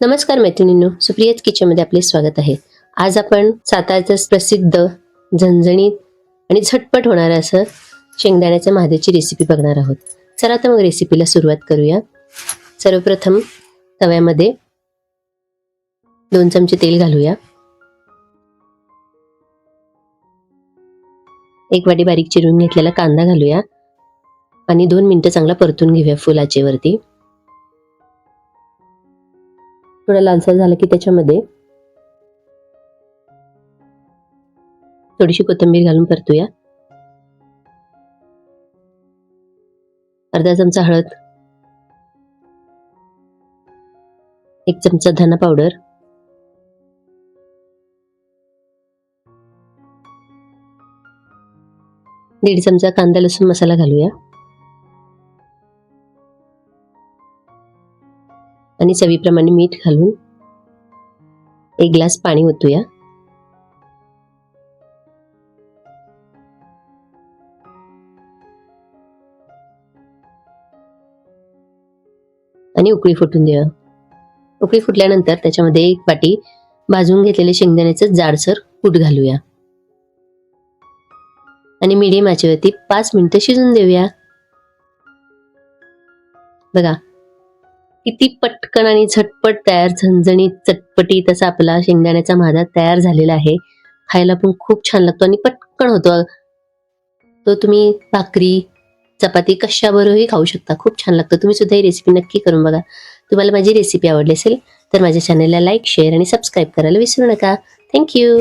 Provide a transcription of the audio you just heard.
नमस्कार मैत्रिणींनो, सुप्रियाज किचनमध्ये आपले स्वागत आहे. आज आपण सातारचं प्रसिद्ध झणझणीत आणि झटपट होणारं असं शेंगदाण्याच्या महादेची रेसिपी बघणार आहोत. चला तर मग रेसिपीला सुरुवात करूया. सर्वप्रथम तव्यामध्ये 2 चमचे तेल घालूया. 1 वाटी बारीक चिरून घेतलेला कांदा घालूया आणि 2 मिनिटं चांगला परतून घेऊया फुल आचेवरती. थोडा लालसर झाला की त्याच्यामध्ये थोडीशी कोथिंबीर घालून परतूया. अर्धा चमचा हळद, 1 चमचा धना पावडर, 1.5 चमचा कांदा लसूण मसाला घालूया आणि चवीप्रमाणे मीठ घालून 1 ग्लास पाणी ओतूया. आणि उकळी फुटून द्या. उकळी फुटल्यानंतर त्याच्यामध्ये 1 वाटी भाजून घेतलेले शेंगदाण्याचं जाडसर कूट घालूया आणि मीडियम आचेवरती 5 मिनिटं शिजून देऊया. बघा किती पटकन आणि झटपट तयार, झणझणीत चटपटीत असा आपला शेंगदाण्याचा महादा तयार झालेला आहे. खायला पण खूप छान लागतो आणि पटकन होतो. तो तुम्ही भाकरी चपाती कशाबरोबरही खाऊ शकता. खूप छान लागतं. तुम्ही सुद्धा ही रेसिपी नक्की करून बघा. तुम्हाला माझी रेसिपी आवडली असेल तर माझ्या चॅनलला लाईक, शेअर आणि सबस्क्राईब करायला विसरू नका. थँक्यू.